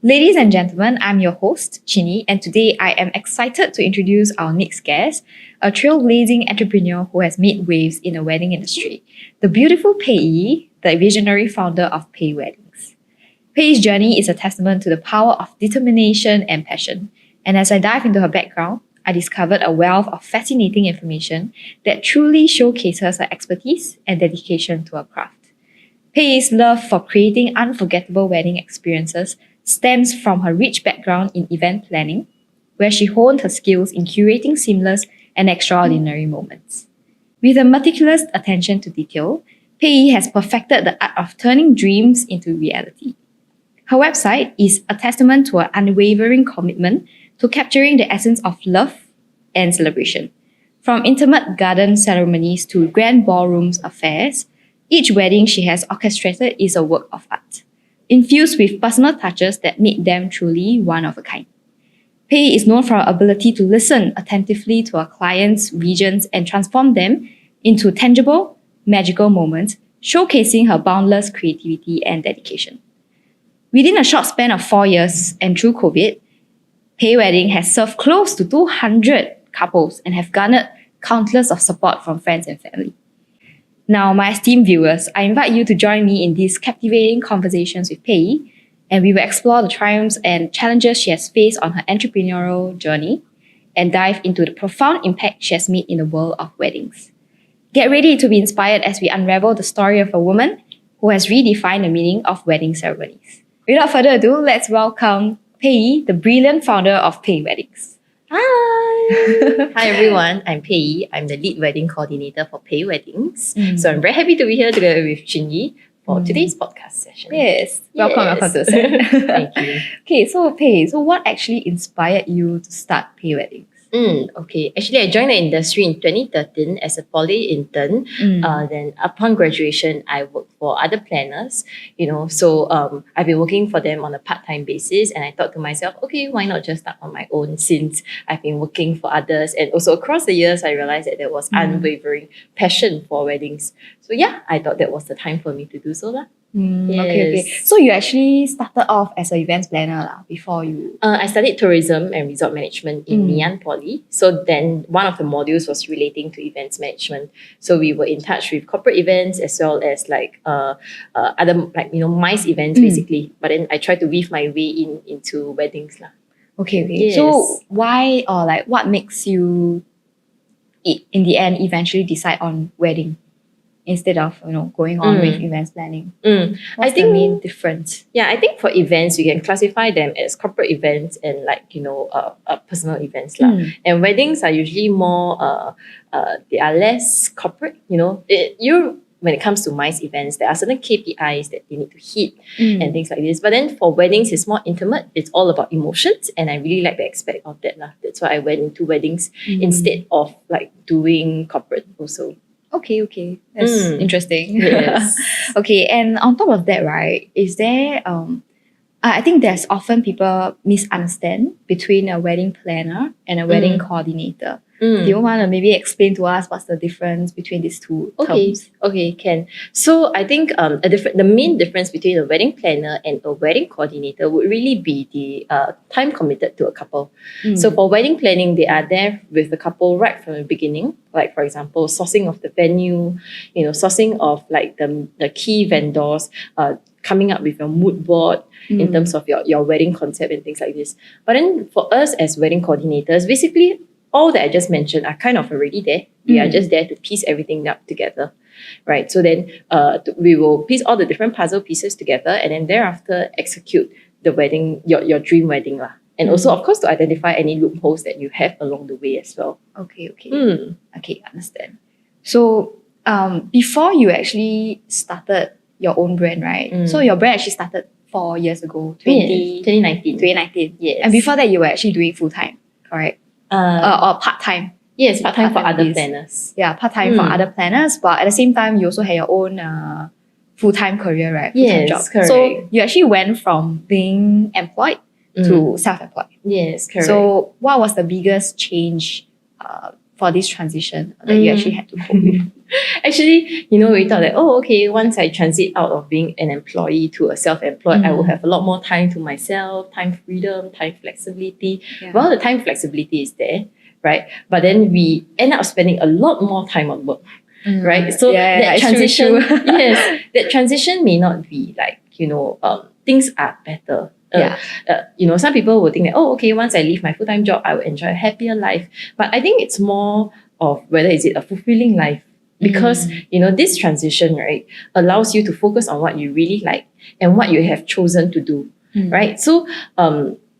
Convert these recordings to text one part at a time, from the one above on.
Ladies and gentlemen, I'm your host, Chinyee, and today I am excited to introduce our next guest, a trailblazing entrepreneur who has made waves in the wedding industry, the beautiful Pei, the visionary founder of Pei.weddings. Pei's journey is a testament to the power of determination and passion, and as I dive into her background, I discovered a wealth of fascinating information that truly showcases her expertise and dedication to her craft. Pei's love for creating unforgettable wedding experiences stems from her rich background in event planning, where she honed her skills in curating seamless and extraordinary moments. With a meticulous attention to detail, Pei has perfected the art of turning dreams into reality. Her website is a testament to her unwavering commitment to capturing the essence of love and celebration. From intimate garden ceremonies to grand ballrooms affairs, each wedding she has orchestrated is a work of art, infused with personal touches that make them truly one of a kind. Pei is known for her ability to listen attentively to her clients' visions and transform them into tangible, magical moments, showcasing her boundless creativity and dedication. Within a short span of 4 years and through COVID, Pei.wedding has served close to 200 couples and have garnered countless of support from friends and family. Now, my esteemed viewers, I invite you to join me in these captivating conversations with Pei, and we will explore the triumphs and challenges she has faced on her entrepreneurial journey and dive into the profound impact she has made in the world of weddings. Get ready to be inspired as we unravel the story of a woman who has redefined the meaning of wedding ceremonies. Without further ado, let's welcome Pei, the brilliant founder of Pei.weddings. Hi! Hi everyone, I'm Pei. I'm the lead wedding coordinator for Pei.weddings. So I'm very happy to be here together with Chinyee for today's podcast session. Yes, welcome to the set. Thank you. Okay, so Pei, what actually inspired you to start Pei.weddings? Okay, actually I joined the industry in 2013 as a poly intern. Then upon graduation, I worked for other planners, so I've been working for them on a part-time basis, and I thought to myself, okay, why not just start on my own since I've been working for others, and also across the years I realized that there was unwavering passion for weddings. So yeah, I thought that was the time for me to do so lah. Okay. So you actually started off as an events planner before you... I studied tourism and resort management in Ngee Poly. So then one of the modules was relating to events management. So we were in touch with corporate events as well as other MICE events basically. But then I tried to weave my way into weddings lah. Okay. Yes. So why or what makes you in the end eventually decide on wedding instead of going on with events planning? What's the main difference? Yeah, I think for events you can classify them as corporate events and personal events lah. And weddings are usually more they are less corporate. When it comes to MICE events, there are certain KPIs that you need to hit and things like this. But then for weddings, it's more intimate. It's all about emotions, and I really like the aspect of that lah. That's why I went into weddings instead of doing corporate also. Okay. That's interesting. Yes. Okay, and on top of that, right, is there I think there's often people misunderstand between a wedding planner and a wedding coordinator. Do you want to maybe explain to us what's the difference between these two terms? Okay, can. So I think the main difference between a wedding planner and a wedding coordinator would really be the time committed to a couple. So for wedding planning, they are there with the couple right from the beginning. Like for example, sourcing of the venue, sourcing of the key vendors, coming up with your mood board in terms of your wedding concept and things like this. But then for us as wedding coordinators, basically all that I just mentioned are kind of already there. We are just there to piece everything up together, right? So then we will piece all the different puzzle pieces together and then thereafter execute the wedding, your dream wedding lah. And also, of course, to identify any loopholes that you have along the way as well. Okay. Okay, understand. So before you actually started your own brand, right? So your brand actually started 4 years ago, 2019. 2019. Yes. And before that, you were actually doing full-time, correct? Or part-time. Yes, part-time for other planners. Yeah, part-time for other planners, but at the same time, you also had your own full-time career, right? Full-time Yes, job. correct. So you actually went from being employed to self-employed. Yes, correct. So what was the biggest change for this transition that you actually had to cope with? Actually, we thought that, okay, once I transit out of being an employee to a self-employed, I will have a lot more time to myself, time freedom, time flexibility. Yeah. Well, the time flexibility is there, right? But then we end up spending a lot more time on work, right? So that it's transition, true. yes, that transition may not be like, things are better. Some people will think that, okay, once I leave my full-time job, I will enjoy a happier life. But I think it's more of whether is it a fulfilling life. Because, this transition, right, allows you to focus on what you really like and what you have chosen to do, right? So,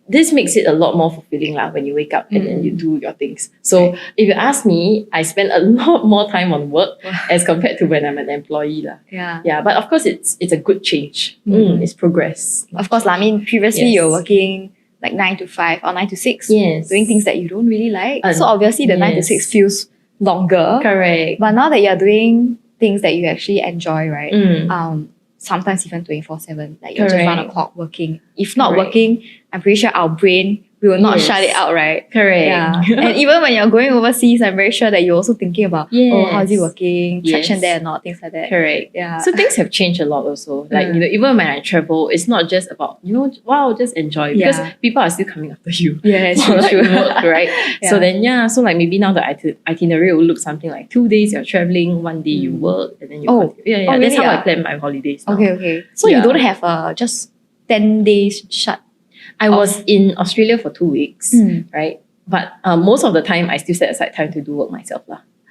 this makes it a lot more fulfilling when you wake up and then you do your things. So, if you ask me, I spend a lot more time on work as compared to when I'm an employee. Yeah, but of course, it's a good change. It's progress. Of course, I mean, previously you're working like 9 to 5 or 9 to 6, doing things that you don't really like. So obviously the 9 to 6 feels longer. Correct. But now that you're doing things that you actually enjoy, right? Sometimes even 24/7, like you're just round the clock working. If not working, I'm pretty sure our brain will not shut it out, right? Correct. Yeah. And even when you're going overseas, I'm very sure that you're also thinking about, how's it working? Traction there or not, things like that. Correct. Yeah. So things have changed a lot also. Like, even when I travel, it's not just about, wow, just enjoy. Because people are still coming after you. Yeah, it's for, like, true. work, right? So then, so like maybe now the itinerary will look something like 2 days you're traveling, 1 day you work, and then you continue. really? That's how I plan my holidays now. Okay. So you don't have just 10 days shut? I was in Australia for 2 weeks, right? But most of the time, I still set aside time to do work myself.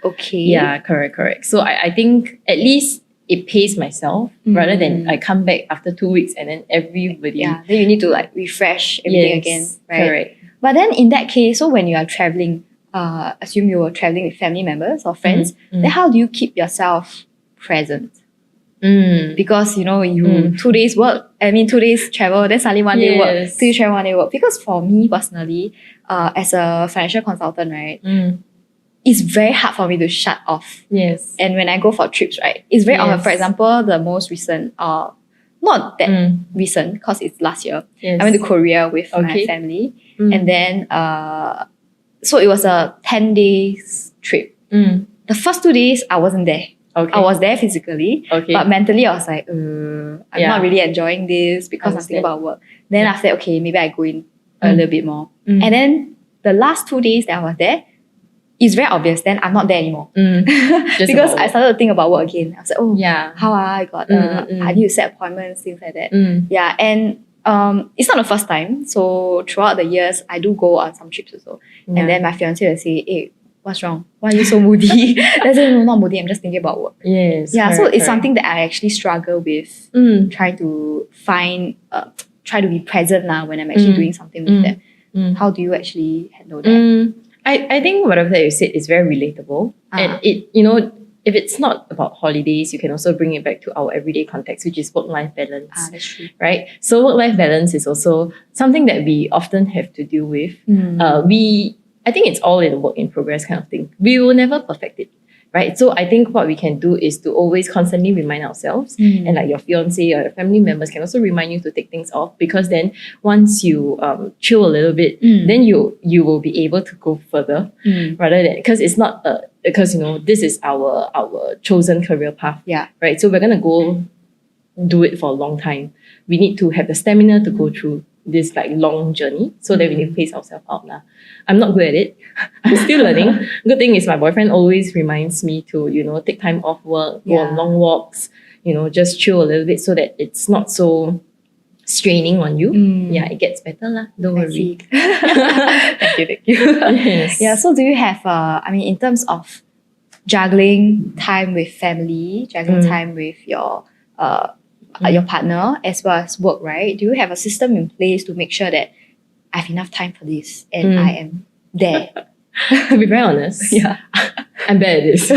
Okay. Yeah, correct. So I think at least it pays myself rather than I come back after 2 weeks and then everybody... Yeah, then you need to like refresh everything again, right? Correct. But then in that case, so when you are traveling, assume you were traveling with family members or friends, then how do you keep yourself present? Because you 2 days work, 2 days travel, then suddenly 1 day work, 2 days travel, 1 day work. Because for me personally, as a financial consultant, right, it's very hard for me to shut off. Yes. And when I go for trips, right, it's very often. For example, the most recent, not that recent, because it's last year. I went to Korea with my family, and then so it was a 10 days trip. The first 2 days I wasn't there. Okay. I was there physically, but mentally I was like, I'm not really enjoying this because I'm thinking about work. Then after that, okay, maybe I go in a little bit more. And then the last 2 days that I was there, it's very obvious. Then I'm not there anymore because I started to think about work again. I was like, how I got, I need to set appointments, things like that. Yeah, and it's not the first time. So throughout the years, I do go on some trips also. And then my fiance will say, hey, what's wrong? Why are you so moody? I said, no, not moody. I'm just thinking about work. Yes. Yeah, so it's something that I actually struggle with. Trying to try to be present now when I'm actually doing something with them. How do you actually handle that? I think whatever that you said is very relatable. And it, if it's not about holidays, you can also bring it back to our everyday context, which is work-life balance. That's true. Right? So work-life balance is also something that we often have to deal with. I think it's all in a work in progress kind of thing. We will never perfect it, right? So I think what we can do is to always constantly remind ourselves, and like your fiance or your family members can also remind you to take things off, because then once you chill a little bit, then you will be able to go further, rather than, because it's not because this is our chosen career path, right? So we're gonna go do it for a long time. We need to have the stamina to go through this like long journey, so that we need to pace ourselves out. I'm not good at it. I'm still learning. Good thing is my boyfriend always reminds me to, take time off work, go on long walks, just chill a little bit so that it's not so straining on you. Yeah, it gets better. Don't worry. Thank you. Yes. Yeah, so do you have, in terms of juggling time with family, juggling time with your partner as well as work, right? Do you have a system in place to make sure that I have enough time for this and I am there? To be very honest, I'm bad at this.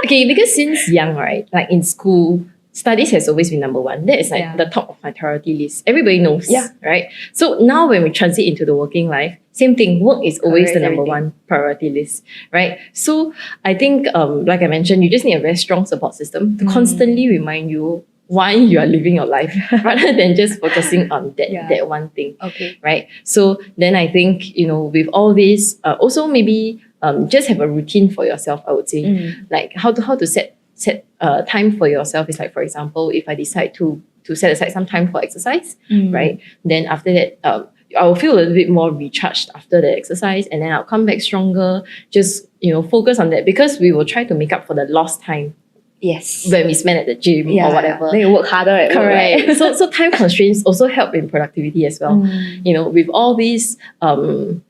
Okay, because since young, right, like in school, studies has always been number one. That is like the top of my priority list. Everybody knows, right? So now when we transit into the working life, same thing, work is always the number one priority list, right? So I think, like I mentioned, you just need a very strong support system to constantly remind you why you are living your life rather than just focusing on that one thing. Okay. Right. So then I think, with all this, also maybe just have a routine for yourself, I would say. Like how to set time for yourself is like, for example, if I decide to set aside some time for exercise, right? Then after that, I will feel a little bit more recharged after the exercise, and then I'll come back stronger. Just focus on that, because we will try to make up for the lost time Yes. when we spend at the gym or whatever. Then you work harder at work, Correct. right? So time constraints also help in productivity as well. With all these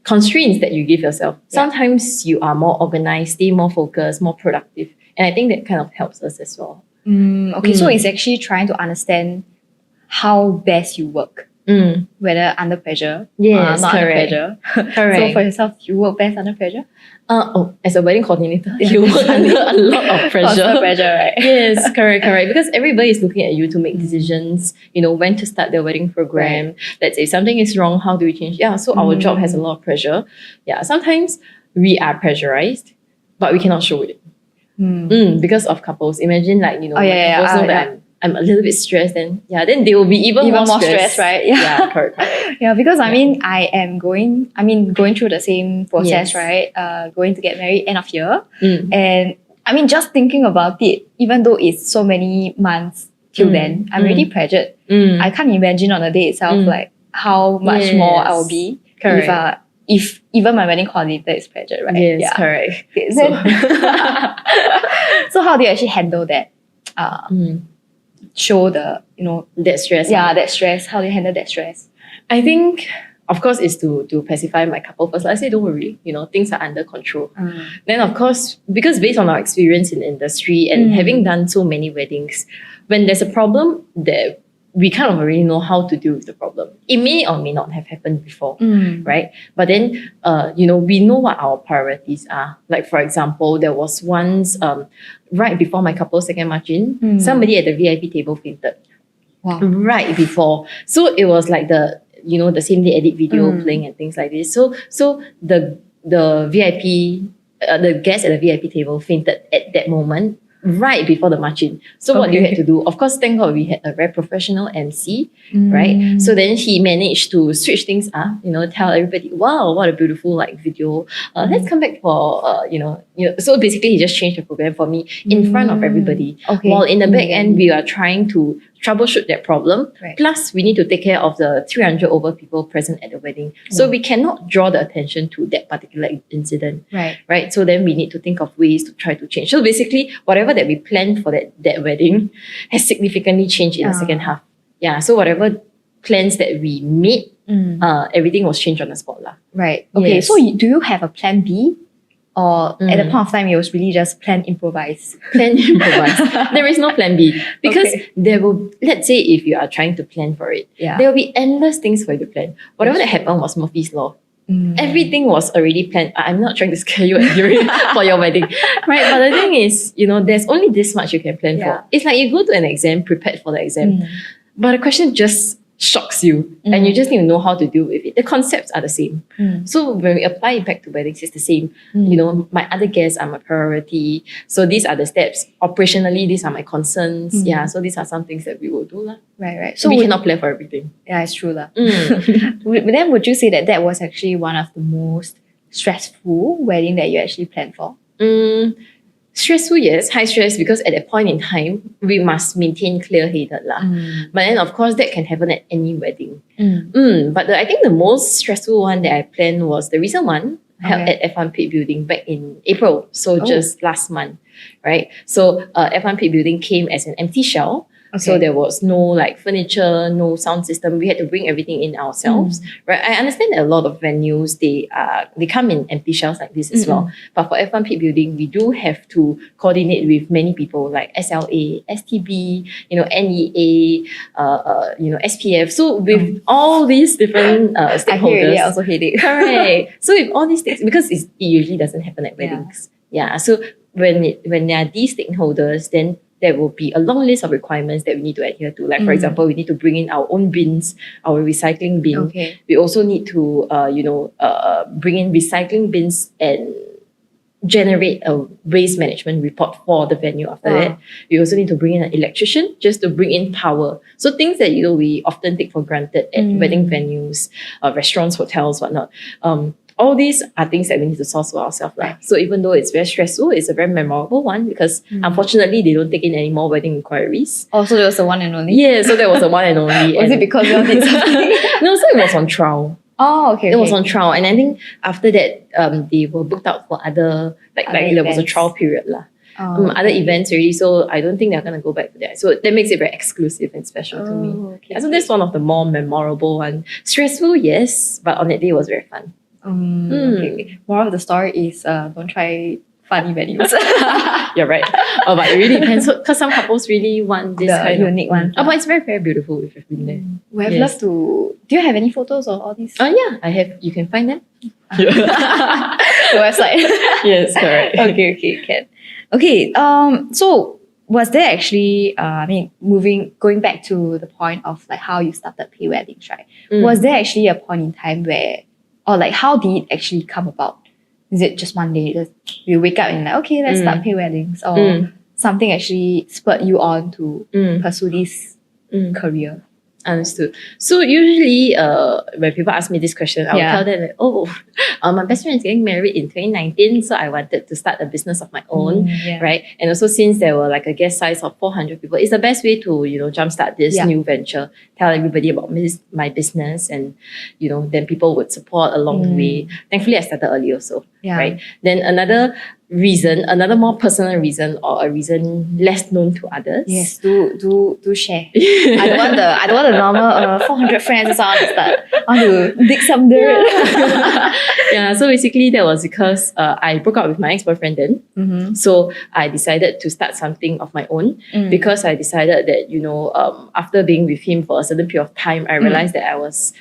constraints that you give yourself, sometimes you are more organized, stay more focused, more productive. And I think that kind of helps us as well. Okay, so it's actually trying to understand how best you work. Whether under pressure, Yes, not correct. under pressure. Correct. So for yourself, you work best under pressure? As a wedding coordinator, you work under a lot of pressure. Constant pressure, right? Yes, correct. Because everybody is looking at you to make decisions, when to start their wedding program. Right. Let's say something is wrong, how do we change? Yeah, so our job has a lot of pressure. Yeah, sometimes we are pressurized, but we cannot show it. Because of couples. Imagine my couples know that I'm a little bit stressed, and then they will be even more stressed, right? Yeah, correct. Yeah, because I am going through the same process, right? Going to get married end of year. And just thinking about it, even though it's so many months till then, I'm really pressured. I can't imagine on the day itself like how much more I will be if even my wedding coordinator is pressured, right? Yes, correct. Okay, so how do you actually handle that? Show the that stress. Yeah, that stress. How do you handle that stress? I think, of course, is to pacify my couple first. I say, don't worry, things are under control. Then, of course, because based on our experience in the industry and having done so many weddings, when there's a problem, that we kind of already know how to deal with the problem. It may or may not have happened before, right? But then, we know what our priorities are. Like, for example, there was once, right before my couple's second march-in, somebody at the VIP table fainted. Wow. Right before. So it was like the same day edit video playing and things like this. So the VIP, the guest at the VIP table fainted at that moment, right before the march-in. So what you had to do? Of course, thank God we had a very professional MC, right? So then he managed to switch things up, tell everybody, wow, what a beautiful video. Let's come back for, so basically he just changed the program for me in front of everybody. Okay. While in the back end, we are trying to troubleshoot that problem. Right. Plus, we need to take care of the 300 over people present at the wedding. So we cannot draw the attention to that particular incident. Right. So then we need to think of ways to try to change. So basically, whatever that we planned for that wedding has significantly changed in the second half. Yeah. So whatever plans that we made, everything was changed on the spot. Right. Okay. Yes. So do you have a plan B? Or at the point of time, it was really just plan improvise. Plan improvise. There is no plan B. Because there will, let's say if you are trying to plan for it, there will be endless things for you to plan. Whatever that happened was Murphy's Law. Everything was already planned. I'm not trying to scare you for your wedding. Right? But the thing is, there's only this much you can plan for. It's like you go to an exam prepared for the exam. But the question just shocks you and you just need to know how to deal with it. The concepts are the same. So when we apply it back to weddings, it's the same. My other guests are my priority. So these are the steps. Operationally, these are my concerns. Yeah, so these are some things that we will do. Right. So we cannot plan for everything. Yeah, it's true. Then would you say that was actually one of the most stressful wedding that you actually planned for? Stressful, yes. High stress, because at that point in time, we must maintain clear-headed. But then, of course, that can happen at any wedding. But I think the most stressful one that I planned was the recent one held at F1 Pit Building back in April. So just last month, right? So F1 Pit Building came as an empty shell. So there was no furniture, no sound system. We had to bring everything in ourselves, right? I understand that a lot of venues, they come in empty shells like this as well. But for F1 Pit Building, we do have to coordinate with many people like SLA, STB, NEA, SPF. So with all these different stakeholders. I hear it, I also hate it. Correct. So with all these things, because it usually doesn't happen at weddings. Yeah. So when there are these stakeholders, then there will be a long list of requirements that we need to adhere to. Like, for example, we need to bring in our own bins, our recycling bin. We also need to, bring in recycling bins and generate a waste management report for the venue after Wow. that. We also need to bring in an electrician just to bring in power. So things that, we often take for granted at wedding venues, restaurants, hotels, whatnot. All these are things that we need to source for ourselves. Right. So even though it's very stressful, it's a very memorable one because unfortunately they don't take in any more wedding inquiries. Oh, so there was the one and only? Yeah, so that was the one and only. Was it because you all did something? No, so it was on trial. Oh, okay. It was on trial, and I think after that, they were booked out for other like there was a events. trial period lah. Oh, Other events already, so I don't think they're gonna go back to that. So that makes it very exclusive and special to me. Okay. Yeah, so that's one of the more memorable one. Stressful, yes, but on that day it was very fun. Okay. Moral of the story is don't try funny venues. You're right. But it really depends because some couples really want this The kind unique of one. Oh, but it's very, very beautiful if you've been there. We have Yes. loved to. Do you have any photos of all these? Oh yeah, I have. You can find them. The website. Yes, correct. Okay, can. Okay, so was there actually, going back to the point of like how you started Pei.weddings, right? Was there actually a point in time where, or like how did it actually come about? Is it just one day you wake up and like, okay, let's start Pei.weddings, or something actually spurred you on to pursue this career? Understood. So usually, when people ask me this question, I will Yeah. tell them that, my best friend is getting married in 2019, so I wanted to start a business of my own, Yeah. right? And also since there were like a guest size of 400 people, it's the best way to jumpstart this Yeah. new venture. Tell everybody about my business, and then people would support along the way. Thankfully, I started early also, Yeah. right? Then another more personal reason, or a reason less known to others. Yes, do share. I don't want the normal 400 friends. So I want to dig some dirt. Yeah, so basically that was because I broke up with my ex-boyfriend then. So I decided to start something of my own because I decided that, after being with him for a certain period of time, I realized that I was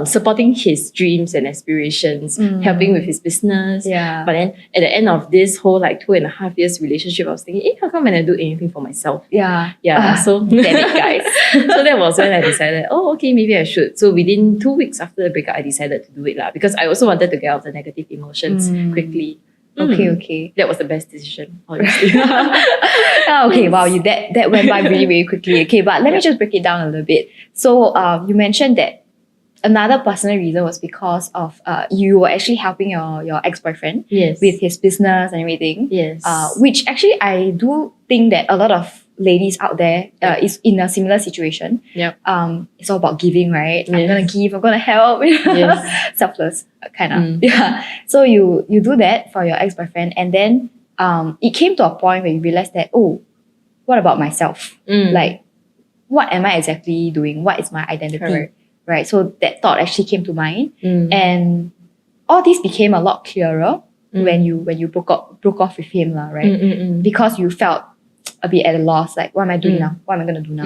supporting his dreams and aspirations, helping with his business. Yeah. But then at the end of this whole 2.5 years relationship, I was thinking, how come when I do anything for myself? Yeah. Yeah, so Damn it, guys. so that was when I decided, okay, maybe I should. So within 2 weeks after the breakup, I decided to do it because I also wanted to get out the negative emotions quickly. Okay. That was the best decision, honestly. Okay, wow, that went by really, really quickly. Okay, but let me just break it down a little bit. So you mentioned that another personal reason was because of you were actually helping your ex-boyfriend Yes. with his business and everything. Yes. Which actually I do think that a lot of ladies out there is in a similar situation. Yep. It's all about giving, right? I'm Yes. gonna give, I'm gonna help. Yes. Selfless kind of. Yeah. So you do that for your ex-boyfriend, and then it came to a point where you realized that, what about myself? Like, what am I exactly doing? What is my identity? Correct. Right. So that thought actually came to mind. Mm. And all this became a lot clearer when you broke off with him, right? Because you felt a bit at a loss, like, what am I doing now? What am I gonna do now?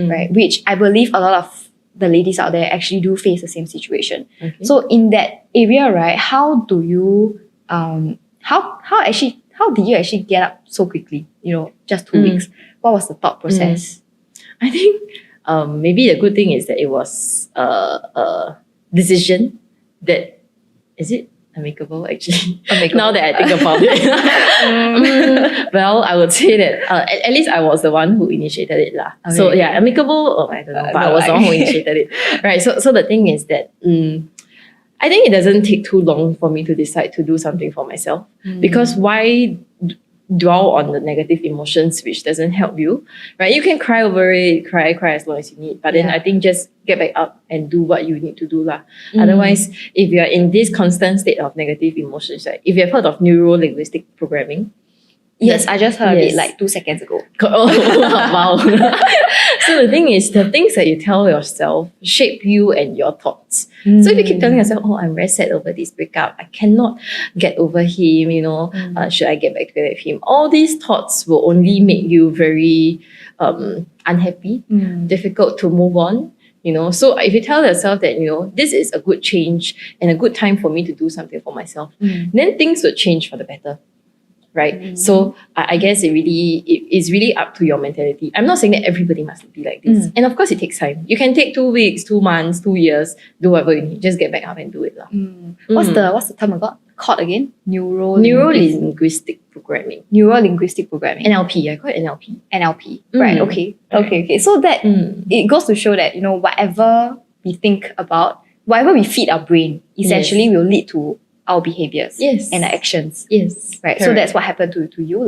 Right? Which I believe a lot of the ladies out there actually do face the same situation. Okay. So in that area, right, how do you how did you actually get up so quickly? Just 2 weeks. What was the thought process? I think maybe the good thing is that it was a decision that, is it amicable actually? Amicable. Now that I think about it. Well, I would say that at least I was the one who initiated it lah. Okay. So yeah, amicable, I don't know, but I no, was the one who initiated it. Right, so the thing is that I think it doesn't take too long for me to decide to do something for myself, because why dwell on the negative emotions which doesn't help you, right? You can cry over it, cry as long as you need, but then Yeah. I think just get back up and do what you need to do lah. Otherwise, if you're in this constant state of negative emotions, like if you've heard of neuro-linguistic programming, Yes, I just heard it Yes. like 2 seconds ago. oh wow. So the thing is, the things that you tell yourself shape you and your thoughts. So if you keep telling yourself, I'm very sad over this breakup, I cannot get over him, should I get back together with him? All these thoughts will only make you very unhappy, difficult to move on. So if you tell yourself that, this is a good change and a good time for me to do something for myself, then things will change for the better. Right. So I guess it is really up to your mentality. I'm not saying that everybody must be like this. And of course it takes time. You can take 2 weeks, 2 months, 2 years, do whatever you need. Just get back up and do it lah. What's the term about? called again? Neuro-linguistic programming. Neuro-linguistic programming. NLP, I call it NLP. NLP. Right, okay. So that it goes to show that, whatever we think about, whatever we feed our brain, essentially will lead to our behaviors and our actions. Yes. Right. Correct. So that's what happened to you.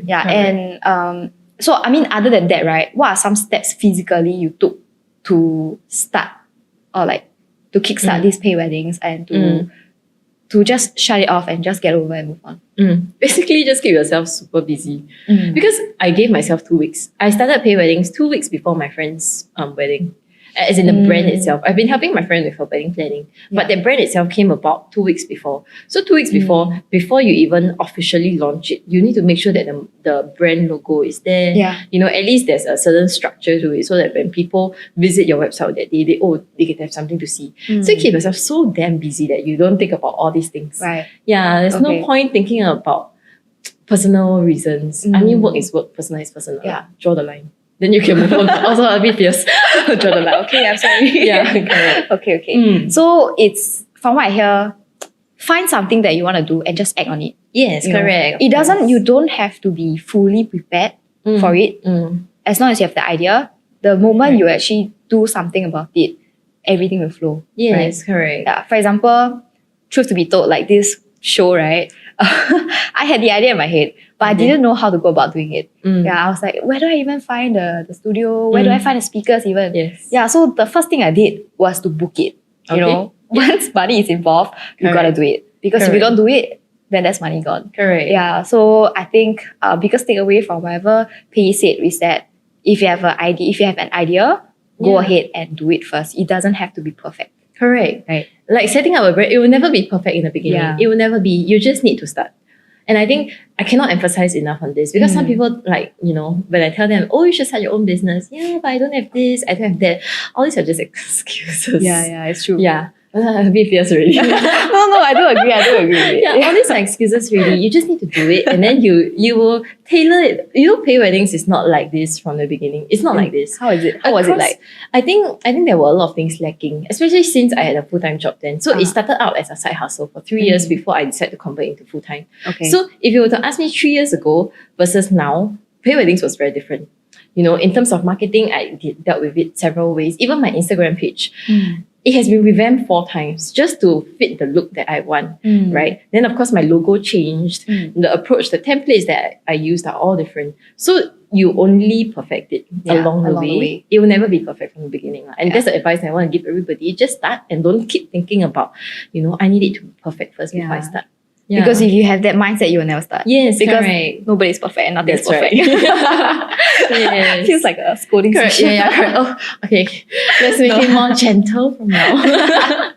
Yeah. Correct. And so I mean, other than that, right, what are some steps physically you took to start or like to kickstart these Pei.weddings and to just shut it off and just get over and move on? Basically, just keep yourself super busy. Because I gave myself 2 weeks. I started Pei.weddings 2 weeks before my friend's wedding. As in the brand itself. I've been helping my friend with her wedding planning. But the brand itself came about 2 weeks before. So 2 weeks before you even officially launch it, you need to make sure that the brand logo is there. Yeah. At least there's a certain structure to it so that when people visit your website that day, they get to have something to see. So you keep yourself so damn busy that you don't think about all these things. Right. Yeah, there's no point thinking about personal reasons. I mean, work is work, personal is personal. Yeah. Draw the line. Then you can move on. Also, a bit fierce. Draw the line. Okay, I'm sorry. Yeah, correct. Okay. So it's, from what I hear, find something that you want to do and just act on it. Yes, correct. You don't have to be fully prepared for it. As long as you have the idea, the moment you actually do something about it, everything will flow. Yes, correct. Yeah. For example, truth to be told, like this show, right? I had the idea in my head, but I didn't know how to go about doing it. Yeah, I was like, where do I even find the studio? Where do I find the speakers even? Yes. Yeah, so the first thing I did was to book it. You know, once money is involved, you gotta do it. Because if you don't do it, then that's money gone. Correct. Yeah, so I think biggest takeaway from whatever Pei said is that if you have an idea, go ahead and do it first. It doesn't have to be perfect. Correct. Right. Like setting up a brand, it will never be perfect in the beginning. Yeah. It will never be. You just need to start. And I think I cannot emphasize enough on this because some people when I tell them, oh, you should start your own business. Yeah, but I don't have this, I don't have that. All these are just excuses. Yeah, it's true. Yeah. A bit fierce already. No, I do agree with it. Yeah, all these are excuses really. You just need to do it and then you will tailor it. Pei.weddings is not like this from the beginning. It's not like this. How is it? How was it like? I think there were a lot of things lacking, especially since I had a full-time job then. So it started out as a side hustle for 3 years before I decided to convert into full-time. Okay. So if you were to ask me 3 years ago versus now, Pei.weddings was very different. In terms of marketing, I dealt with it several ways. Even my Instagram page. It has been revamped 4 times just to fit the look that I want, right? Then, of course, my logo changed. The approach, the templates that I used are all different. So you only perfect it along the way. It will never be perfect from the beginning. And that's the advice I want to give everybody. Just start and don't keep thinking about, I need it to be perfect first before I start. Yeah. Because if you have that mindset, you will never start. Yes, because correct. nobody's perfect and nothing's That's perfect. Right. Yes. Feels like a scolding Correct. session. Yeah, correct. Oh, okay. Let's make it more gentle from now.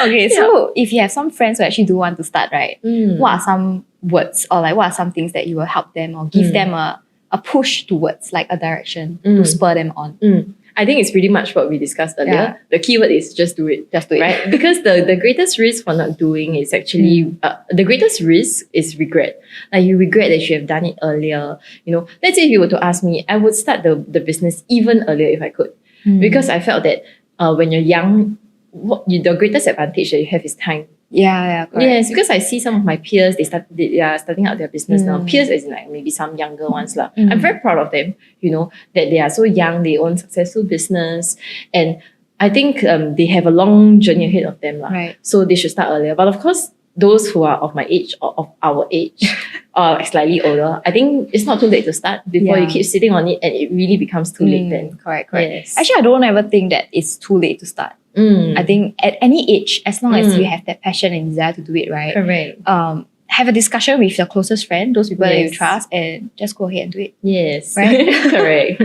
Okay, so if you have some friends who actually do want to start, right? What are some words or like what are some things that you will help them or give them a push towards, like a direction to spur them on? I think it's pretty much what we discussed earlier. Yeah. The keyword is just do it. Just do it. Right? Because the greatest risk for not doing is actually, the greatest risk is regret. Like you regret that you have done it earlier. Let's say if you were to ask me, I would start the business even earlier if I could. Because I felt that when you're young, the greatest advantage that you have is time. Yeah, correct. Yes, because I see some of my peers, they are starting out their business now. Peers as in like maybe some younger ones. I'm very proud of them, that they are so young, they own successful business. And I think they have a long journey ahead of them. Right. So they should start earlier. But of course, those who are of my age or of our age or slightly older, I think it's not too late to start before you keep sitting on it and it really becomes too late then. Correct. Yes. Actually, I don't ever think that it's too late to start. I think at any age, as long as you have that passion and desire to do it, right? Correct. Have a discussion with your closest friend, those people that you trust, and just go ahead and do it. Yes. Right? Correct.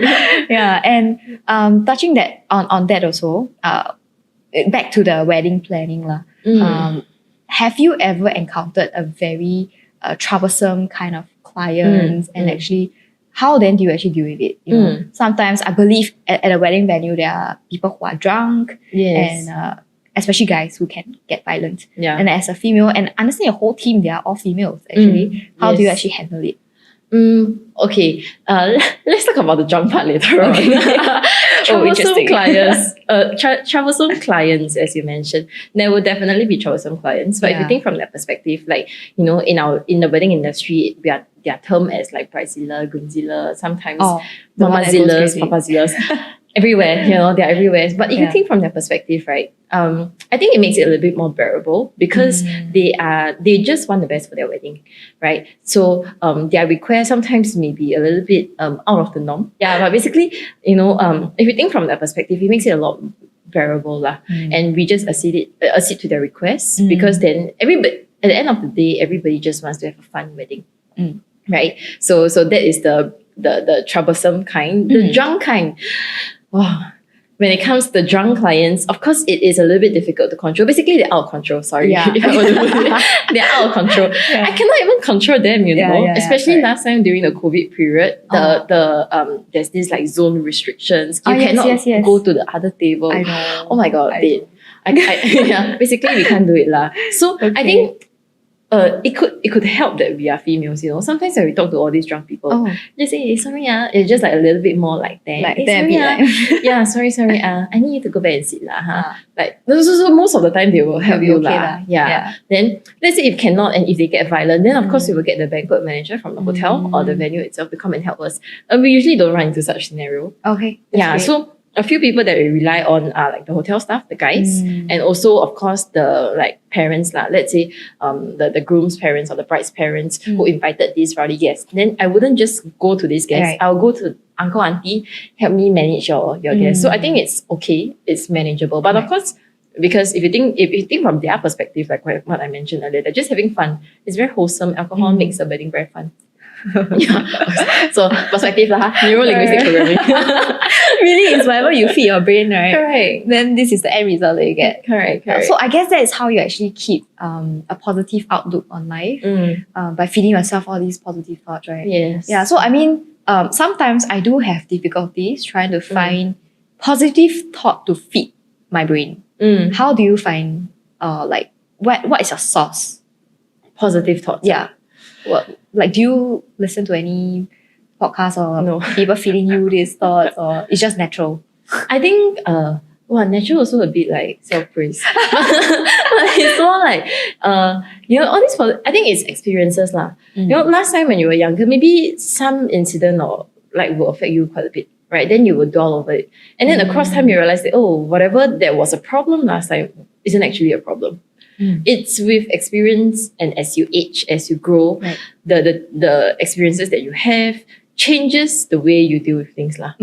Yeah. And touching that on that also, back to the wedding planning. Have you ever encountered a very troublesome kind of clients and actually how then do you actually deal with it? Sometimes I believe at a wedding venue there are people who are drunk and especially guys who can get violent. Yeah. And as a female, and understand your whole team, they are all females actually. How do you actually handle it? Okay. Let's talk about the drunk part later on. Troublesome interesting. clients. Troublesome clients, as you mentioned. There will definitely be troublesome clients. But if you Yeah. think from that perspective, like, in the wedding industry, they are termed as like bridezilla, groomzilla, sometimes the one that goes mamazillas, crazy. papazillas. Everywhere, they're everywhere. But if you think from that perspective, right, I think it makes it a little bit more bearable because they just want the best for their wedding, right? So their request sometimes may be a little bit out of the norm. Yeah, but basically, if you think from that perspective, it makes it a lot bearable lah. And we just accede to their requests because then everybody at the end of the day, everybody just wants to have a fun wedding, right? So that is the troublesome kind, the drunk kind. Wow. When it comes to the drunk clients, of course, it is a little bit difficult to control. Basically, they're out of control. Sorry, Yeah. if I were to put it. They're out of control. I cannot even control them, Especially last time during the COVID period, there's this like zone restrictions. You cannot yes. go to the other table. I know. Oh my god, basically we can't do it lah. So I think it could help that we are females, Sometimes when we talk to all these drunk people, they say, hey, sorry, it's just like a little bit more like that. Like hey, that, sorry, yeah, sorry, I need you to go back and sit lah. Like so most of the time they will help you lah. Yeah. Then let's say if cannot and if they get violent, then of course we will get the banquet manager from the hotel or the venue itself to come and help us. And we usually don't run into such scenario. Okay. Yeah. Great. So a few people that we rely on are like the hotel staff, the guys, and also of course the like parents lah. Let's say the groom's parents or the bride's parents who invited these rowdy guests. Then I wouldn't just go to these guests. Right. I'll go to uncle, auntie, help me manage your guests. So I think it's okay, it's manageable. But of course, because if you think from their perspective, like what I mentioned earlier, they're just having fun. It's very wholesome. Alcohol makes a wedding very fun. Yeah. So perspective lah, neuro-linguistic programming. Really, it's whatever you feed your brain, right? Correct. Then this is the end result that you get. Correct. So I guess that is how you actually keep a positive outlook on life by feeding yourself all these positive thoughts, right? Yes. Yeah. So I mean, sometimes I do have difficulties trying to find positive thought to feed my brain. How do you find like what is your source? Positive thoughts. Yeah. What, like, do you listen to any podcast or No. people feeding you these thoughts, or it's just natural? I think natural also a bit like self-praise. But it's more like all these I think it's experiences lah. Last time when you were younger, maybe some incident or like will affect you quite a bit, right? Then you will dwell over it. And then across time you realize that whatever that was a problem last time isn't actually a problem. It's with experience, and as you age, as you grow, Right. the experiences that you have changes the way you deal with things lah.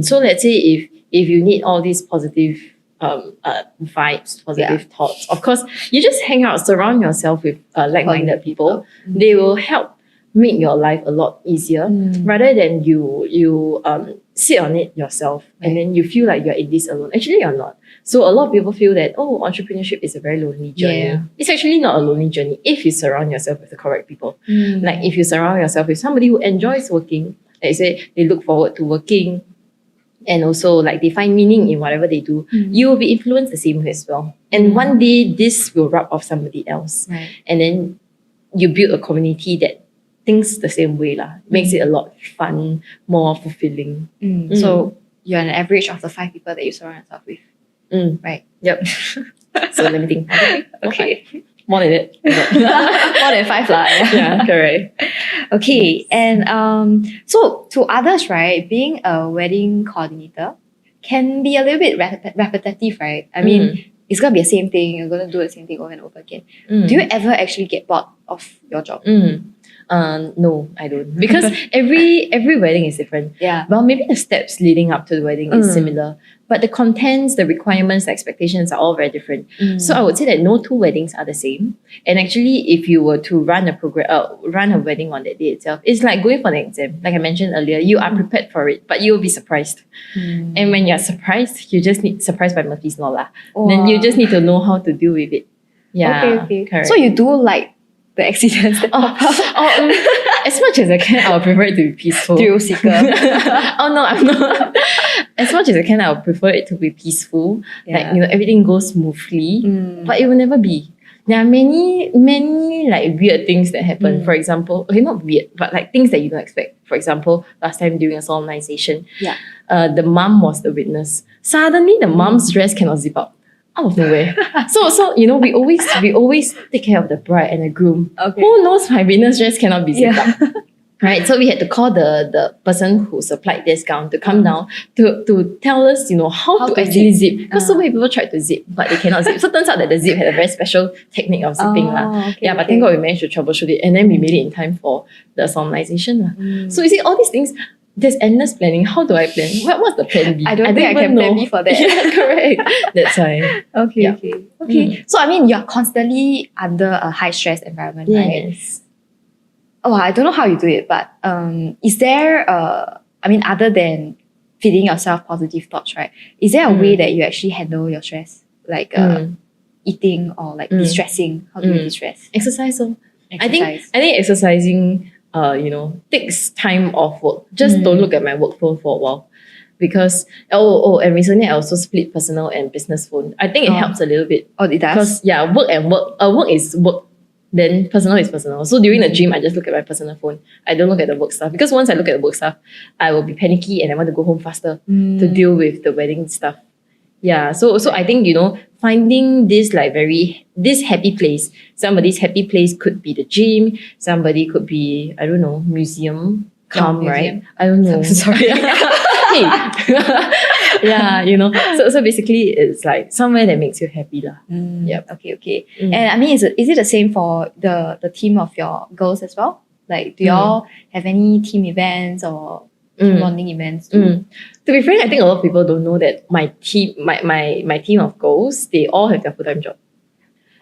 So let's say if you need all these positive vibes, positive thoughts, of course you just hang out, surround yourself with like-minded people. They will help make your life a lot easier rather than you sit on it yourself and then you feel like you're in this alone. Actually, you're not. So a lot of people feel that entrepreneurship is a very lonely journey. Yeah. It's actually not a lonely journey if you surround yourself with the correct people. Like if you surround yourself with somebody who enjoys working, like you say they look forward to working, and also like they find meaning in whatever they do, you will be influenced the same way as well. And one day this will rub off somebody else. Right. And then you build a community that thinks the same way lah. Makes it a lot fun, more fulfilling. So you're an average of the 5 people that you surround yourself with. Right. Yep. So let me think. Okay. More than it. More than 5 lah. Yeah, correct. Okay. And so to others, right, being a wedding coordinator can be a little bit repetitive, right? I mean, it's going to be the same thing. You're going to do the same thing over and over again. Do you ever actually get bored of your job? No, I don't. Because every wedding is different. Yeah. Well, maybe the steps leading up to the wedding is similar, but the contents, the requirements, the expectations are all very different. So I would say that no 2 weddings are the same. And actually, if you were to run a wedding on that day itself, it's like going for an exam. Like I mentioned earlier, you are prepared for it, but you will be surprised. And when you're surprised, you just need surprised by Murphy's Law lah. Then you just need to know how to deal with it. Yeah. Okay. Correct. So you do like the accidents that pop up? As much as I can, I would prefer it to be peaceful. Thrill seeker. Oh no, I'm not. As much as I can, I would prefer it to be peaceful. Yeah. Like, everything goes smoothly. But it will never be. there are many like weird things that happen. For example, okay, not weird, but like things that you don't expect. For example, last time during a solemnization, Yeah. the mum was the witness. Suddenly, the mum's dress cannot zip up out of nowhere. So you know, we always take care of the bride and the groom. Okay. Who knows my witness dress cannot be zipped Yeah. up? Right, so we had to call the person who supplied this gown to come down to tell us, you know, how to to actually zip. zip. Because so many people tried to zip, but they cannot zip. So it turns out that the zip had a very special technique of zipping. But thank God we managed to troubleshoot it, and then we made it in time for the solemnization. So you see, all these things, there's endless planning. How do I plan? What's the plan B? I don't think I can plan B for that. Yeah, correct. That's why. Okay. So I mean, you're constantly under a high stress environment, right? Yes. Oh, I don't know how you do it, but is there I mean, other than feeding yourself positive thoughts, right? Is there a way that you actually handle your stress? Like eating or like distressing? How do you distress? Exercise. I Exercise. think exercising you know, takes time off work. Just don't look at my work phone for a while. Because and recently I also split personal and business phone. I think it helps a little bit. Oh, it does? Because work and work. Work is work. Then personal is personal. So during the gym, I just look at my personal phone. I don't look at the work stuff. Because once I look at the work stuff, I will be panicky and I want to go home faster to deal with the wedding stuff. Yeah. So I think, you know, finding this like this happy place. Somebody's happy place could be the gym. Somebody could be, I don't know, museum. Calm, right? I don't know. Sorry. Yeah, you know. So basically it's like somewhere that makes you happy lah. Yep. Okay. And I mean, is it the same for the team of your girls as well? Like, do y'all have any team events or team bonding events too? To be frank, I think a lot of people don't know that my team of girls, they all have their full-time job.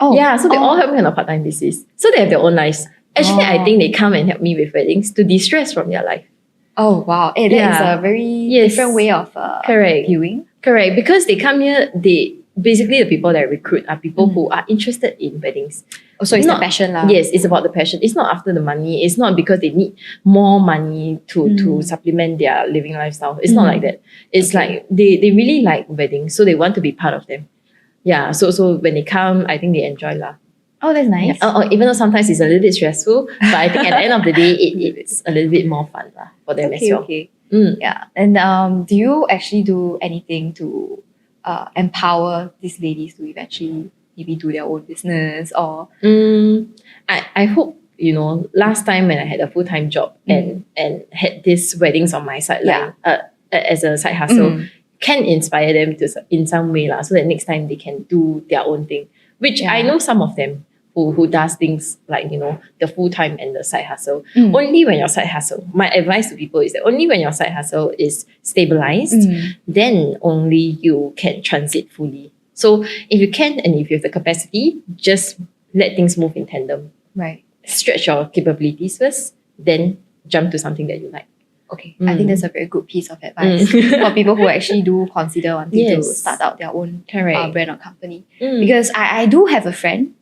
Oh. Yeah, so they all have me on a part-time basis. So they have their own lives. Actually, I think they come and help me with weddings to de-stress from their life. Oh, wow. That is a very different way of viewing. Correct. Because they come here, basically the people that recruit are people who are interested in weddings. Oh, so it's the passion lah. Yes, it's about the passion. It's not after the money. It's not because they need more money to supplement their living lifestyle. It's not like that. It's like they really like weddings, so they want to be part of them. Yeah, so when they come, I think they enjoy lah. Oh, that's nice. Even though sometimes it's a little bit stressful, but I think at the end of the day, it's a little bit more fun lah for them as well. Okay. Yeah. And do you actually do anything to empower these ladies to eventually maybe do their own business or? I hope, you know, last time when I had a full-time job and had these weddings on my sideline as a side hustle, can inspire them to in some way lah, so that next time they can do their own thing. Which I know some of them who does things like, you know, the full-time and the side hustle. Only when your side hustle, my advice to people is that only when your side hustle is stabilized, then only you can transit fully. So if you can and if you have the capacity, just let things move in tandem. Right. Stretch your capabilities first, then jump to something that you like. Okay, I think that's a very good piece of advice for people who actually do consider wanting to start out their own brand or company. Because I do have a friend,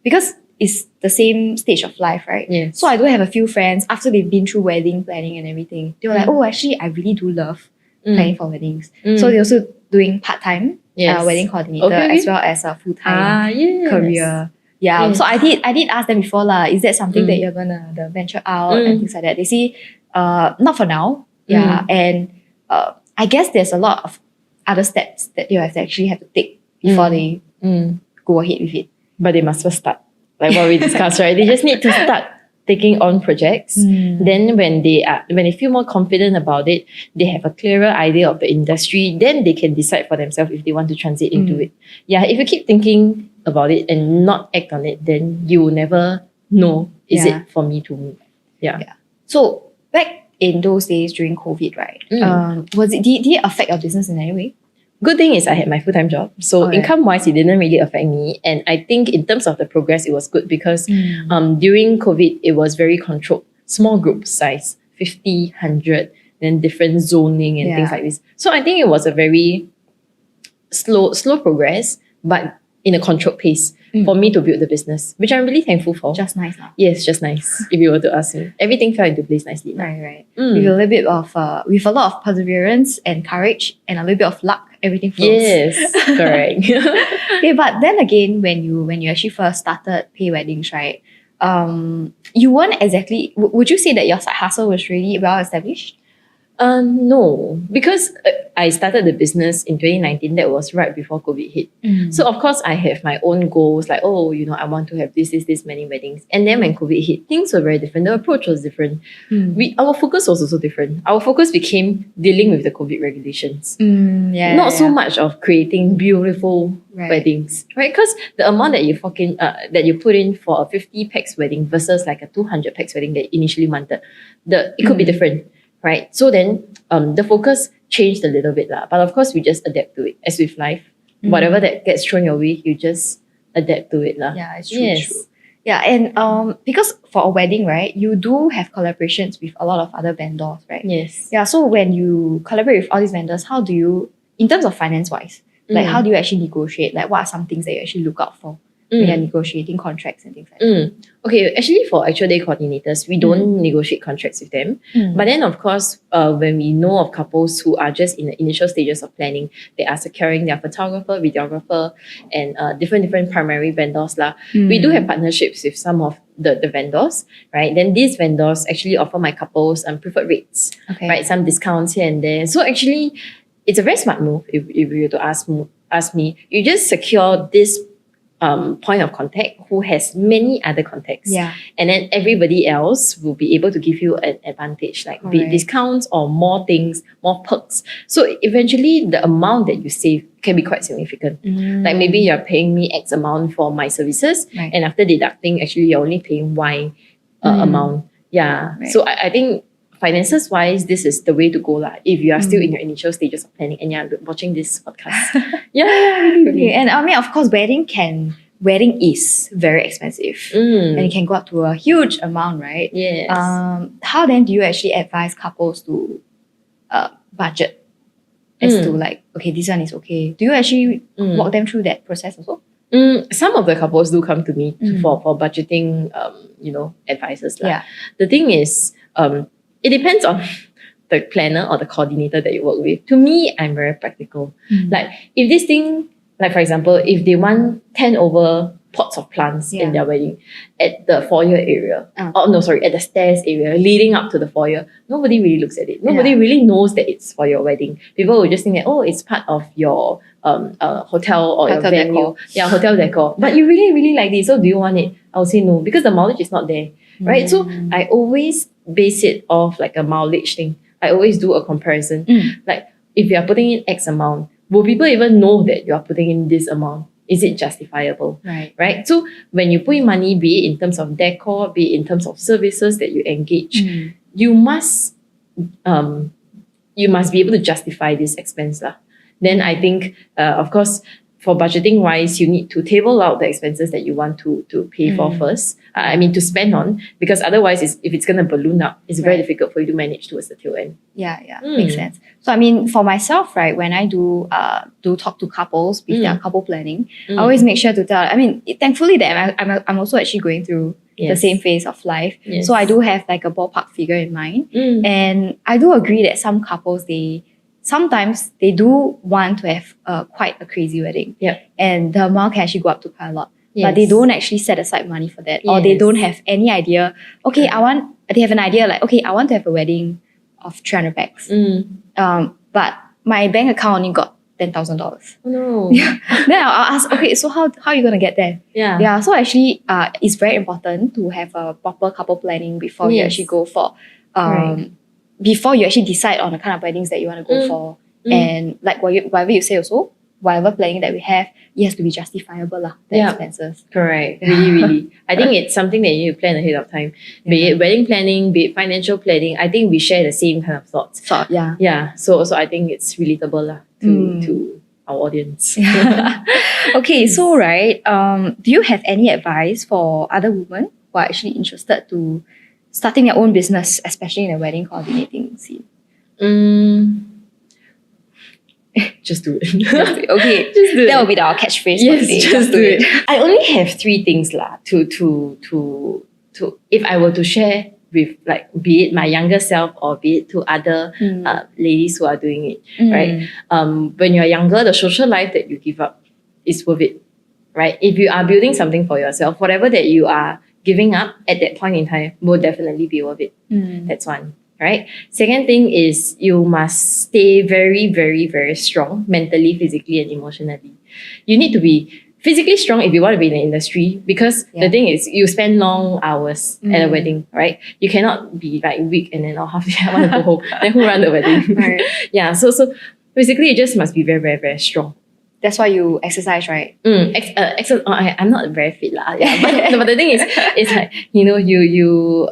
because it's the same stage of life, right? Yes. So I do have a few friends, after they've been through wedding planning and everything, they were like, oh, actually, I really do love planning for weddings. So they're also doing part-time wedding coordinator as well as a full-time career. Yeah, so I did ask them before lah, is that something that you're gonna venture out and things like that? They say, not for now. Yeah. And I guess there's a lot of other steps that you actually have to take before they go ahead with it. But they must first start. Like what we discussed, right? They just need to start taking on projects. Then when they feel more confident about it, they have a clearer idea of the industry, then they can decide for themselves if they want to transit into it. Yeah, if you keep thinking about it and not act on it, then you will never know, is it for me to move? Yeah. So back in those days during COVID, right? Did it affect your business in any way? Good thing is I had my full-time job. So income-wise, it didn't really affect me. And I think in terms of the progress, it was good because during COVID, it was very controlled. Small group size, 50, 100, then different zoning and things like this. So I think it was a very slow progress, but in a controlled pace for me to build the business, which I'm really thankful for. Just nice now. Yes, just nice. If you were to ask me, everything fell into place nicely. Right. With a little bit of, with a lot of perseverance and courage and a little bit of luck everything flows. Yes, correct. Okay, but then again, when you actually first started Pei.weddings, right? You weren't exactly. Would you say that your side hustle was really well established? No, because I started the business in 2019. That was right before COVID hit. So of course I have my own goals, like, oh, I want to have this many weddings. And then when COVID hit, things were very different. The approach was different. Our focus was also different. Our focus became dealing with the COVID regulations. Not so much of creating beautiful weddings, right? Because the amount that you put in for a 50 pax wedding versus like a 200 pax wedding that you initially wanted, it could be different. Right. So then the focus changed a little bit. But of course, we just adapt to it. As with life, whatever that gets thrown your way, you just adapt to it. Yeah, it's true. True. Yeah, and because for a wedding, right, you do have collaborations with a lot of other vendors, right? Yes. Yeah, so when you collaborate with all these vendors, how do you, in terms of finance-wise, like how do you actually negotiate? Like what are some things that you actually look out for when you're negotiating contracts and things like that? Okay, actually for actual day coordinators, we don't negotiate contracts with them. But then of course, when we know of couples who are just in the initial stages of planning, they are securing their photographer, videographer, and different primary vendors. We do have partnerships with some of the vendors, right? Then these vendors actually offer my couples preferred rates, right? Some discounts here and there. So actually, it's a very smart move if you were to ask me. You just secure this point of contact who has many other contacts. And then everybody else will be able to give you an advantage, like be it discounts or more things, more perks. So eventually the amount that you save can be quite significant. Like maybe you're paying me X amount for my services, and after deducting, actually you're only paying Y amount. So I think finances wise, this is the way to go if you are still in your initial stages of planning and you're watching this podcast. Really. Okay, and I mean, of course, wedding is very expensive, and it can go up to a huge amount, right? Yes. How then do you actually advise couples to budget as to like, okay, this one is okay? Do you actually walk them through that process also? Some of the couples do come to me for budgeting, advices. The thing is, it depends on the planner or the coordinator that you work with. To me, I'm very practical. Like if this thing, like for example, if they want 10 over pots of plants in their wedding at the foyer area, at the stairs area leading up to the foyer, nobody really looks at it. Nobody really knows that it's for your wedding. People will just think that, oh, it's part of your hotel or your venue. Decor. Yeah, hotel decor. But you really, really like this, so do you want it? I would say no, because the mileage is not there. Right? So I always base it off like a mileage thing. I always do a comparison. Like if you are putting in X amount, will people even know that you are putting in this amount? Is it justifiable? Right? So when you put in money, be it in terms of decor, be it in terms of services that you engage, you must be able to justify this expense. Then I think, of course, for budgeting wise, you need to table out the expenses that you want to pay for first. To spend on, because otherwise, if it's going to balloon up, it's very difficult for you to manage towards the tail end. Makes sense. So I mean, for myself, right, when I do talk to couples with their couple planning, I always make sure to tell. I mean, thankfully that I'm also actually going through the same phase of life, so I do have like a ballpark figure in mind, and I do agree that some couples sometimes they do want to have quite a crazy wedding. And the amount can actually go up to quite a lot. But they don't actually set aside money for that. Or they don't have any idea. Okay, they have an idea like, okay, I want to have a wedding of 300 pax. But my bank account only got $10,000. Oh no. Then I'll ask, okay, so how are you going to get there? So actually, it's very important to have a proper couple planning before you actually go for before you actually decide on the kind of weddings that you want to go for. And like whatever you say also, whatever planning that we have, it has to be justifiable, the expenses. Correct. Really. I think it's something that you need to plan ahead of time. Be it wedding planning, be it financial planning. I think we share the same kind of thoughts. So I think it's relatable to our audience. Okay, so right, do you have any advice for other women who are actually interested to starting their own business, especially in the wedding coordinating scene? Just do it. Okay, just do it. That will be our catchphrase for today. Just do it. I only have 3 things to if I were to share with like, be it my younger self or be it to other ladies who are doing it, right? When you're younger, the social life that you give up is worth it, right? If you are building something for yourself, whatever that you are giving up at that point in time will definitely be worth it. That's one, right? Second thing is you must stay very, very, very strong mentally, physically, and emotionally. You need to be physically strong if you want to be in the industry, because the thing is you spend long hours at a wedding, right? You cannot be like weak and then halfway I want to go home. Then who run the wedding? Right. Yeah. So basically you just must be very, very, very strong. That's why you exercise, right? I'm not very fit lah. Yeah, but the thing is, it's like you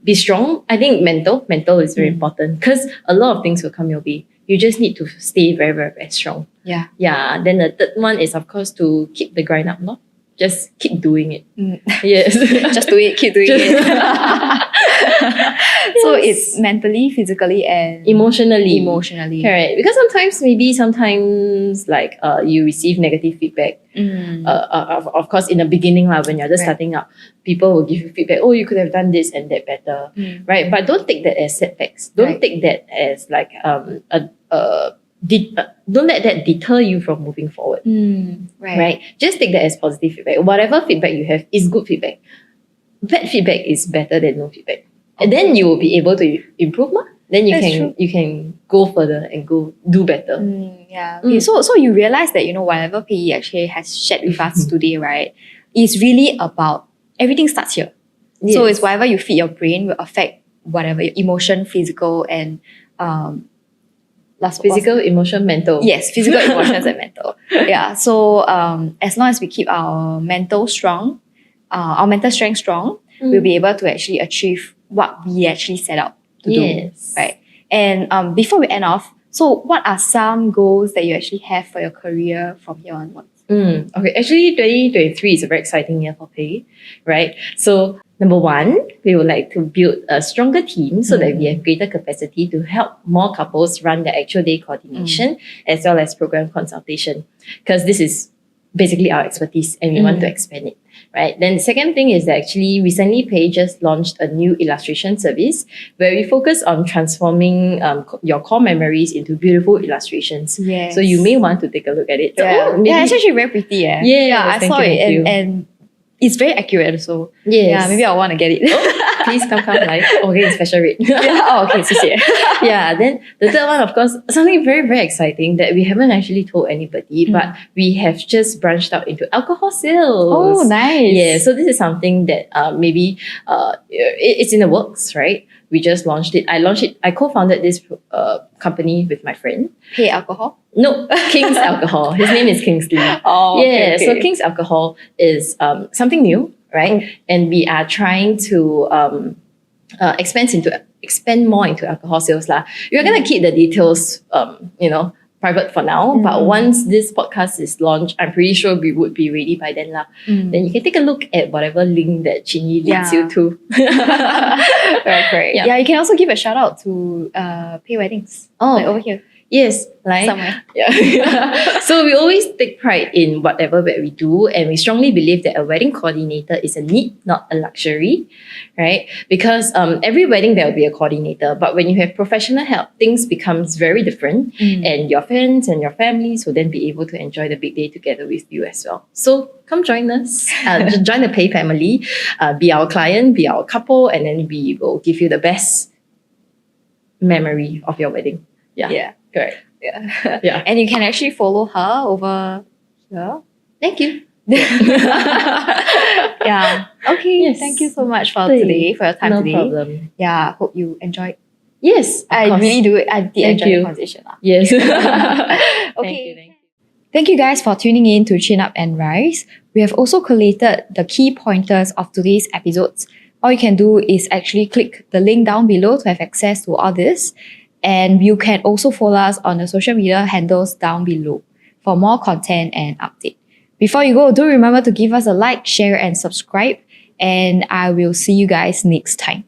be strong. I think mental is very important, because a lot of things will come your way. You just need to stay very, very, very strong. Yeah. Yeah. Then the third one is, of course, to keep the grind up, no? Just keep doing it. Yes. Just do it, keep doing it. So it's mentally, physically, and emotionally. Correct. Because sometimes like you receive negative feedback. Of course, in the beginning, when you're just starting out, people will give you feedback. Oh, you could have done this and that better, right? But don't take that as setbacks. Don't take that as like don't let that deter you from moving forward. Right? Just take that as positive feedback. Whatever feedback you have is good feedback. Bad feedback is better than no feedback. And then you will be able to improve more. Then you can go further and go do better. Okay, so you realize that whatever Pei actually has shared with us today, right, is really about everything starts here. Yes. So it's whatever you feed your brain will affect whatever your emotion, physical, and physical, emotion, mental. Yes, physical, emotions, and mental. Yeah. So as long as we keep our mental strong, our mental strength strong, we'll be able to actually achieve what we actually set out to do. Right. And before we end off, so what are some goals that you actually have for your career from here onwards? Okay, actually 2023 is a very exciting year for Pei, right? So number one, we would like to build a stronger team so that we have greater capacity to help more couples run their actual day coordination as well as program consultation, because this is basically our expertise and we want to expand it, right? Then the second thing is that actually recently Pei just launched a new illustration service where we focus on transforming your core memories into beautiful illustrations. Yes. So you may want to take a look at it. Yeah, it's actually very pretty. Yeah, I saw it and it's very accurate also. Yes. Yeah, maybe I want to get it. Please come live. Okay, special rate. Okay, so yeah, then the third one, of course, something very, very exciting that we haven't actually told anybody, but we have just branched out into alcohol sales. Oh, nice. Yeah, so this is something that maybe it's in the works, right? We just launched it. I co-founded this company with my friend. Pei Alcohol? No, King's Alcohol. His name is Kingsley. Oh, yeah. Okay. So King's Alcohol is something new, right? And we are trying to expand more into alcohol sales lah. We're gonna keep the details, private for now. But once this podcast is launched, I'm pretty sure we would be ready by then lah. Then you can take a look at whatever link that Chinyee leads you to. Right. Yeah, you can also give a shout out to Pei.weddings. Like over here. Yes, like somewhere. Yeah. So we always take pride in whatever that we do, and we strongly believe that a wedding coordinator is a need, not a luxury, right? Because every wedding there will be a coordinator, but when you have professional help, things becomes very different, and your friends and your families will then be able to enjoy the big day together with you as well. So come join us, join the Pei family, be our client, be our couple, and then we will give you the best memory of your wedding. Yeah. Correct. Yeah. And you can actually follow her over here. Thank you. Yeah. Okay. Yes. Thank you so much for today, for your time today. No problem. Yeah. Hope you enjoyed. Yes. I really do. I did enjoy the conversation. Yes. Okay. Thank you guys for tuning in to Chin Up and Rise. We have also collated the key pointers of today's episodes. All you can do is actually click the link down below to have access to all this. And you can also follow us on the social media handles down below for more content and update. Before you go, do remember to give us a like, share, and subscribe. And I will see you guys next time.